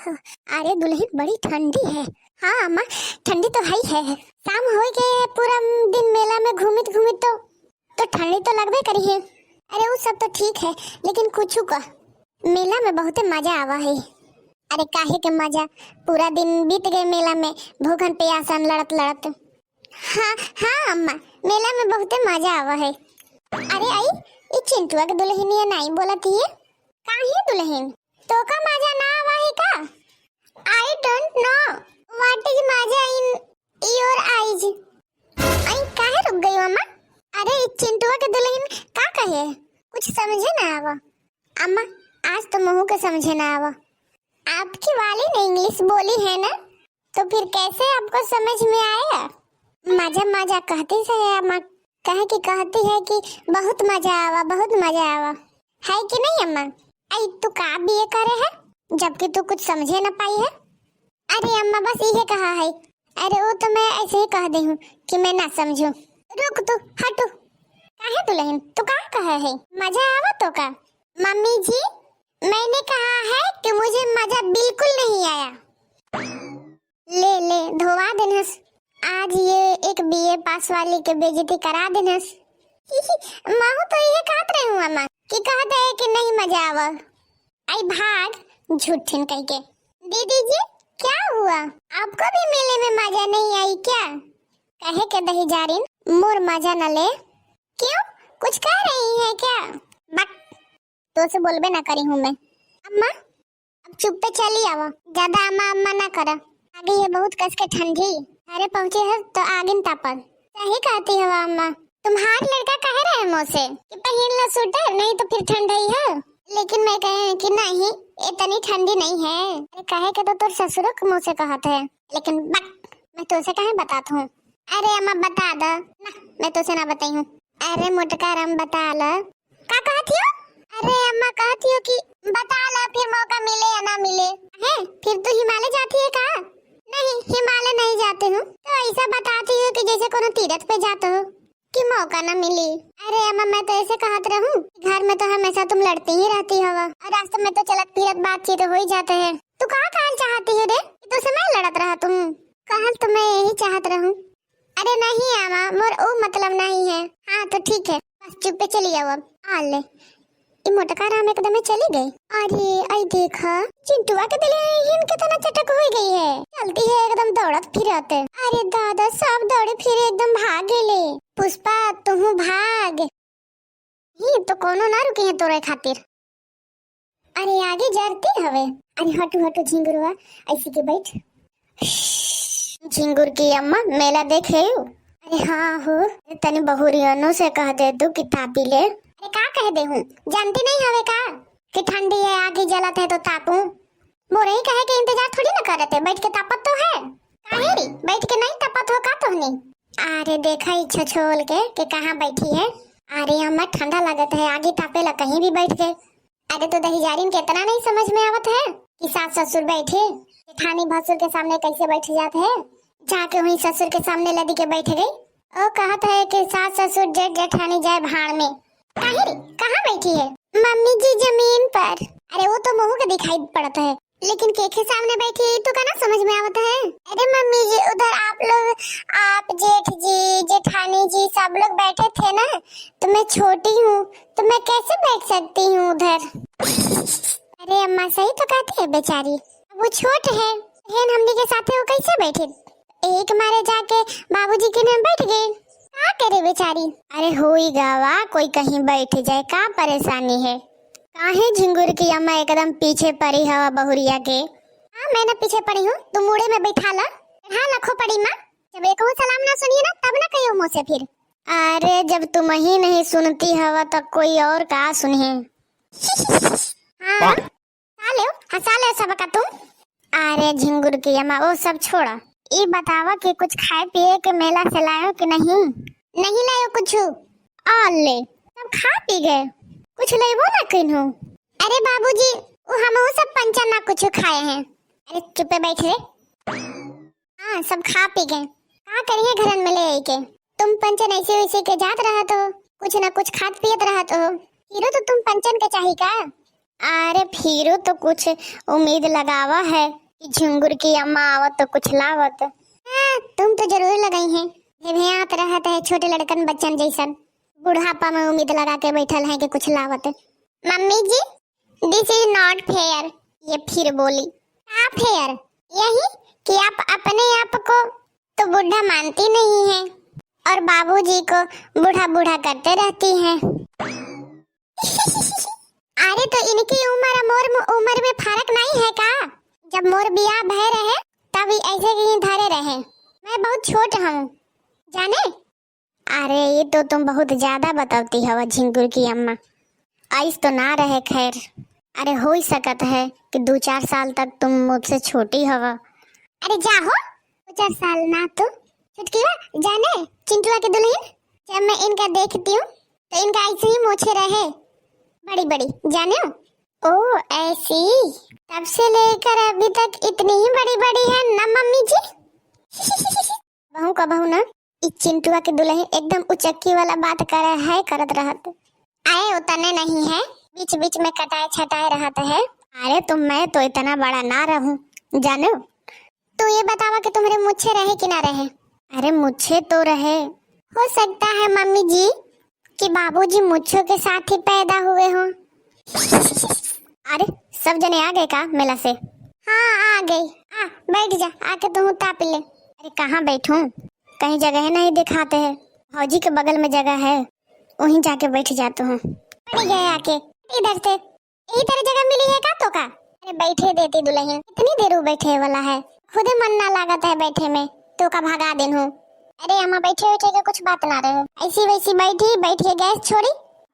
अरे दुल्हन बड़ी ठंडी है। हाँ अम्मा ठंडी तो है ही है। शाम हो गए है, पूरा दिन मेला में घूमित घूमित तो ठंडी तो लगबे करी है। अरे वो सब तो ठीक है, लेकिन कुछ का मेला में बहुत मजा आवा है। अरे काहे के मजा, पूरा दिन बीत गए मेला में भूखन प्यासन लड़त लड़त। हाँ हाँ अम्मा मेला में बहुत मजा आवा है। अरे आई ये चिंटुआ के दुल्हनिया नहीं बोलती है, काहे दुल्हन तो का मजा ना आवा है का? I don't know what is मजा in your eyes। आई काहे रुक गई अम्मा? अरे चिंटुआ के दुल्हन का कहे, कुछ समझे ना आवा। अम्मा आज तो महू के समझे ना आवा। आपकी वाली ने इंग्लिश बोली है ना, तो फिर कैसे आपको समझ में आएगा? मजा मजा कहती से है अम्मा, कहे कि कहती है कि बहुत मजा आवा बहुत मजा आवा, है कि नहीं अम्मा? आई तू का बीए करे है जबकि तू कुछ समझे ना पाई है? अरे अम्मा बस यही कहा है। अरे वो तो मैं ऐसे ही कह दी हूँ कि मैं ना समझूं। रुक तू हटू, काहे दुल्हन तू का कहा है मजा आवा तो का? मम्मी जी मैंने कहा है कि मुझे मजा बिल्कुल नहीं आया। ले ले धोवा देनस, आज ये एक बीए पास वाली के बेइज्जती करा देनस। माहू तो ये कहत रही हूँ अम्मा कि कहते है कि नहीं मजा आवा। आई भाग झूठिन कह के। दीदी जी क्या हुआ, आपको भी मेले में मजा नहीं आई क्या? कहे के दही जारिन मोर मजा न ले। क्यों कुछ कह रही है क्या? बक तो से बोलबे ना करी हूँ मैं। अम्मा अब चुप पे चली आवा, ज्यादा अम्मा अम्मा ना करा। आगे ये बहुत कस के ठंडी अरे पहुंचे है तो आगिन तापन। सही कहती है अम्मा, तुम्हारा लड़का कह रहे हैं मुझसे कि पहन लो स्वेटर नहीं तो फिर ठंड ही है, लेकिन मैं कहे कि नहीं इतनी ठंडी नहीं है। अरे कहे के तो तोर ससुर के मुँह से कहते है, लेकिन बक मैं तुझसे कहे बताता हूँ। अरे अम्मा बता दो ना, मैं तुझसे ना बताई हूँ। अरे मोटका राम बता ला का कहती हो? अरे अम्मा कहती हो कि बता ला फिर मौका मिले या ना मिले है। फिर तू हिमालय जाती है का? नहीं हिमालय नहीं जाते हूँ, तो ऐसा बताती हूँ कि जैसे कोनो तीर्थ पे जाते हो कि मौका न मिली। अरे अम्मा मैं तो ऐसे कहत रहूं, घर में तो हमेशा तुम लड़ती ही रहती हो और रास्ते में तो चलत फिरत बातचीत हो ही जाते हैं। तू कहाँ कहल चाहती है रे कि तुझसे मैं लड़त रहा तुम? कहल तो मैं यही चाहत रहूं। अरे नहीं अम्मा मोर वो मतलब नहीं है। हाँ तो ठीक है बस चुप पे चली आओ। अब आ ले मोटका राम एकदम चली गई। अरे आई देखा चिंटुआ के दुल्हन कितना चटक हो गई है, चलती है एकदम दौड़त फिरत। अरे दादा सब दौड़े फिरे एकदम भाग गेले। पुष्पा तुम भाग ही तो कोनो ना रुके है तोरे खातिर। अरे आगे जरती हवे। अरे हटू हटू झिंगुरवा ऐसी के बैठ। झिंगुर की अम्मा मेला देखे? अरे हाँ हो तनी बहुरियनों से कह दे तू कि तापी ले। अरे का कह दे हूँ, जानती नहीं हवे का कि ठंडी है आगे जलत है तो तापू? मोरे ही कहे के इंतजार थोड़ी ना करते, बैठ के तापत तो है। काहे री बैठ के नहीं तापत हो का तोहनी? अरे देखा इच्छा छोल के कहाँ बैठी है। अरे अम्मा ठंडा लगत है आगे तापेला कहीं भी बैठ गए। अरे तो दहीजारिन के इतना नहीं समझ में आवत है कि सास ससुर बैठे जेठानी भसुर के सामने कैसे बैठ जाते हैं। जाके वही ससुर के सामने लदी के बैठ गई। ओ कहत है कि सास ससुर जेठ जेठानी जाए भाड़ में। कहाँ बैठी है? मम्मी जी जमीन पर। अरे वो तो महू के दिखाई पड़ता है, लेकिन के सामने बैठी तो का ना समझ में आता है। अरे मम्मी जी उधर आप लोग आप जेठ जी जेठानी जी सब लोग बैठे थे ना, तो मैं छोटी हूँ तो मैं कैसे बैठ सकती हूँ उधर? अरे अम्मा सही तो कहती है बेचारी, वो छोट है बहन हमनी के साथ वो कैसे बैठे? एक मारे जाके बाबूजी के नाम बैठ गए। क्या करे बेचारी? अरे होई गावा कोई कहीं बैठ जाए का परेशानी है? काहे झिंगुर की अम्मा एकदम पीछे पड़ी हवा बहुरिया के। हाँ मैं ना पीछे पड़ी हूँ, तुम मुड़े में बैठा ला। हाँ लखो पड़ी माँ, जब एक सलाम ना सुनिए ना तब ना कहियो मुझसे फिर। अरे जब तुम ही नहीं सुनती हवा तो कोई और का सुने? हाँ हंसा ले सब का तुम। अरे झिंगुर की अम्मा वो सब छोड़ा, ये बतावा कि कुछ खाए पिए के मेला से लायो कि नहीं? नहीं लायो कुछ? आ ले सब खा पी गए, कुछ लेबो ना किन्हू? अरे बाबूजी वो हम सब पंचन ना कुछ खाए हैं। अरे चुपे बैठ रे। हाँ सब खा पी गए, का करिए घरन में ले के? तुम पंचन ऐसे वैसे के जात रहा तो कुछ ना कुछ खात पियत रहा तो हीरो तो तुम पंचन के चाहिए का? अरे फिर तो कुछ उम्मीद लगावा है कि झिंगुर की अम्मा आवत तो कुछ लावत। तुम तो जरूर लगाई हैं। भेभियात रहत है छोटे लड़कन बच्चन जैसन, बुढ़ापा में उम्मीद लगा के बैठल है कि कुछ लावत। Mummy ji, this is not fair. ये फिर बोली। क्या फेयर? यही कि आप अपने आप को तो बुढ़ा मानती नहीं हैं और बाबूजी को बूढ़ा बूढ़ा करते रहती हैं। अरे तो इनकी उम्र मोर उम्र में फर्क नहीं है का? जब मोर बियाह भय रहे तभी ऐसे ही धरे रहे। मैं बहुत छोट हूँ जाने। अरे ये तो तुम बहुत ज्यादा बताती हो झिंगुर की अम्मा। आइस तो ना रहे खैर। अरे हो ही सकत है कि 2-4 साल तक तुम मुझसे छोटी हो। अरे जाहो, 2-4 साल ना तो छुटकी जाने। चिंटुआ के दुल्हन जब मैं इनका देखती हूँ तो इनका ऐसे ही मोछे रहे बड़ी बड़ी जाने। ओ ऐसी, तब से लेकर अभी तक इतनी ही बड़ी बड़ी है ना मम्मी जी। बहू का बहू ना इस चिंटुआ के दुल्हन एकदम उचक्की वाला बात कर है करत रहत। आए उतने नहीं है, बीच बीच में कटाए छटाए रहता है। अरे तुम मैं तो इतना बड़ा ना रहूं जानो। तो ये बतावा कि तुम्हारे मुच्छे रहे कि ना रहे? अरे मुच्छे तो रहे। हो सकता है मम्मी जी कि बाबूजी मुच्छों के साथ ही पैदा हुए हों। अरे सब जने आ गए का मेला से? हाँ आ गई। बैठ जा, आके तुम ताप ले। अरे कहाँ बैठूं? कहीं जगह नहीं दिखाते हैं। फौजी के बगल में जगह है, वहीं जाके बैठ जाता हूँ। पड़ गए आके इधर से। यही तरह जगह मिली है का तो का? अरे बैठे देती दुल्हन, इतनी देर बैठे वाला है, खुदे मन ना लागत है बैठे में तो का भगा देन हूँ। अरे अम्मा बैठे बैठे के कुछ बात ना रहे, ऐसी वैसी बैठी बैठ के गैस छोड़ी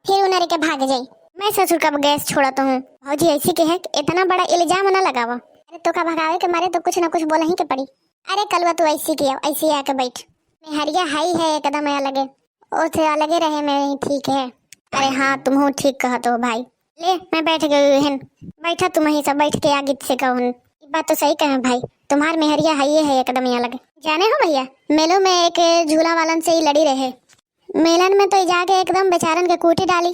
फिर उनरे के भाग जाई। मैं ससुर का गैस छोड़ता हूँ। भौजी ऐसी के है कि इतना बड़ा इल्जाम ना लगावा। अरे तो का भगावे के मारे तो कुछ ना कुछ बोला ही के पड़ी। अरे कलवा तू ऐसी किया, ऐसी आके बैठ। हरिया हाई है एकदम अलगे, ओसे अलगे रहे में ठीक है। अरे हाँ तुम हो ठीक कहत हो भाई। ले मैं बैठ गई हन, बैठा तुम ही सब बैठ के आगे से कहूँ। बात तो सही कहे भाई, तुम्हार मेहरिया हाई है एकदम अलग। जाने हो भैया मेलों में एक झूला वालन से ही लड़ी रहे। मेलन में तो जाके एकदम बेचारन के कूटी डाली।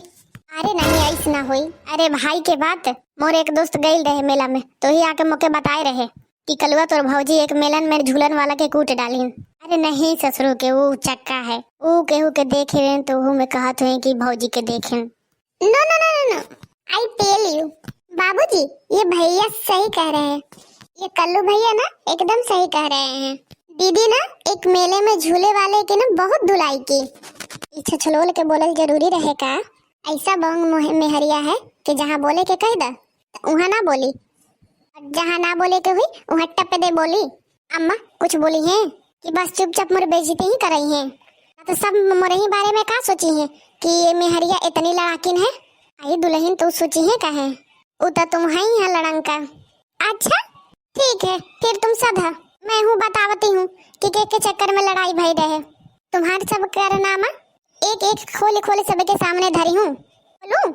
अरे नहीं ऐस ना हुई। अरे भाई के बात, मोर एक दोस्त गई रहे मेला में तो ही आके मोके बताए रहे कि कलवा तोर भौजी एक मेलन में झूलन वाला के कूट डाली। अरे नहीं ससुरो के वो चक्का है, वो केहू के देखे तो वो में कहत हुए कि भौजी के देखे। No no no no, I tell you बाबूजी, ये भैया सही कह रहे हैं। ये कल्लू भैया ना एकदम सही कह रहे हैं। दीदी ना एक मेले में झूले वाले के ना बहुत धुलाई की। इच्छा छलोल के बोलल जरूरी रहे का? ऐसा बंग मेहरिया है कि जहाँ बोले के कह दा वहाँ ना बोली, जहाँ ना बोले के हुई वहाँ टप्पे दे बोली। अम्मा कुछ बोली है कि बस चुपचाप मोर बेइज्जती ही कर रही हैं। तो सब मोरे ही बारे में का सोची है कि ये मेहरिया इतनी लड़ाकिन है। आई दुल्हन तो सोची है का है, उता तुम है ही है लड़ंका। अच्छा ठीक है फिर तुम सधा, मैं हूँ बतावती हूँ कि के चक्कर में लड़ाई भई रहे। तुम्हारे सब कारनामा एक एक खोले खोले सबके सामने धरी हूँ बोलूं?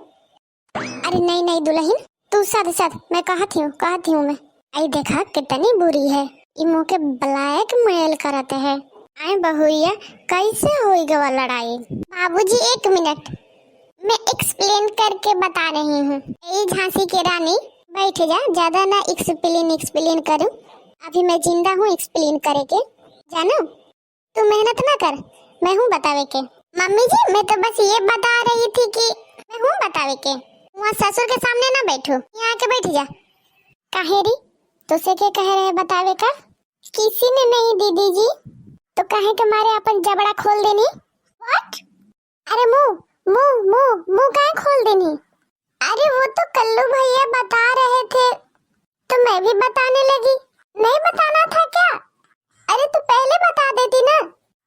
अरे नहीं नहीं दुल्हन तू सद सद, मैं कहती हूँ मैं। आई देखा कितनी बुरी है, ये मुँह के ब्लैक मेल करते है। आए बहुया कैसे होई गवा लड़ाई? बाबूजी 1 मिनट मैं एक्सप्लेन करके बता रही हूँ। ए झांसी के रानी बैठ जा, ज्यादा ना एक्सप्लेन करूँ। अभी मैं जिंदा हूँ एक्सप्लेन करे के, जानो तू मेहनत ना कर, मैं हूँ बतावे के। मम्मी जी मैं तो बस ये बता रही थी कि मैं हूँ बतावे के। वहाँ ससुर के सामने ना बैठो, यहाँ आके बैठ जा। काहेरी तुसे के कह रहे बतावे का? किसी ने नहीं दीदी जी, तो कहे के मारे अपन जबड़ा खोल देनी। व्हाट? अरे मुंह काहे खोल देनी? अरे वो तो कल्लू भैया बता रहे थे तो मैं भी बताने लगी। नहीं बताना था क्या? अरे तू पहले बता देती ना,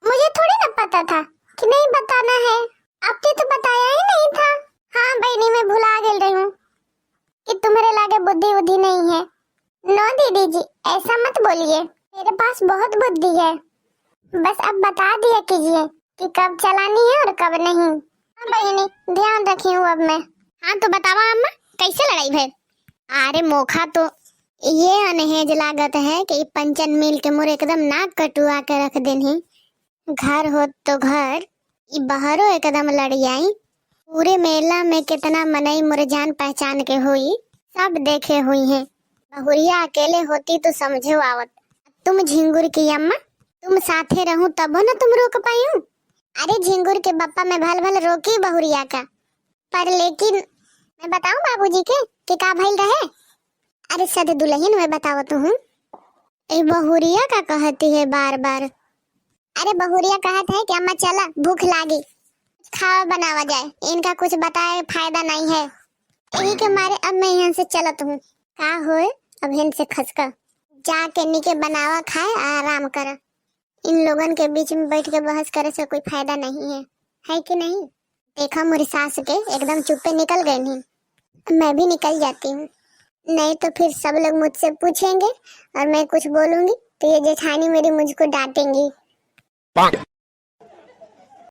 मुझे थोड़ी ना पता था कि नहीं बताना है। अब तो बताया ही नहीं था। हाँ बहनी मैं भुला गेल रही हूँ कि तुम्हारे लागे बुद्धि नहीं है। नो दीदी जी ऐसा मत बोलिए, मेरे पास बहुत बुद्धि है। बस अब बता दिया कीजिए कि कब चलानी है और कब नहीं। हाँ बहनी ध्यान रखी हूँ अब मैं। हाँ तो बतावा अम्मा कैसे लड़ाई भई? अरे मोखा तो ये अनहेज लागत है कि पंचन मिल के मोर एकदम नाक कटुआ के रख देनी। घर हो तो घर, बाहरों एकदम लड़ियाई। पूरे मेला में कितना मनई मोरे जान पहचान के हुई, सब देखे हुई हैं। बहुरिया अकेले होती तो समझो आवत। तुम झिंगुर की अम्मा, तुम साथे रहूं तब ना तुम रोक पाई हूँ। अरे झिंगुर के बप्पा में भल भल रोकी बहुरिया का, पर लेकिन मैं बताऊं बाबूजी के कि का भइल रहे। अरे सद दुल्हन मैं बतावत हूँ। ए बहुरिया का कहती है बार बार। अरे बहुरिया कहत है कि अम्मा चला भूख लागी, खावा बनावा जाए, इनका कुछ बताए फायदा नहीं है। यही के मारे अब मैं यहाँ से चलत हूँ। का होए अब इनसे खसका, जाके निके बनावा खाए आराम कर। इन लोगन के बीच में बैठ के बहस करे से कोई फायदा नहीं है कि नहीं। देखा मेरी सास के एकदम चुप्पे निकल गए नहीं, मैं भी निकल जाती हूँ, नहीं तो फिर सब लोग मुझसे पूछेंगे और मैं कुछ बोलूंगी तो ये जेठानी मेरी मुझको डांटेंगी।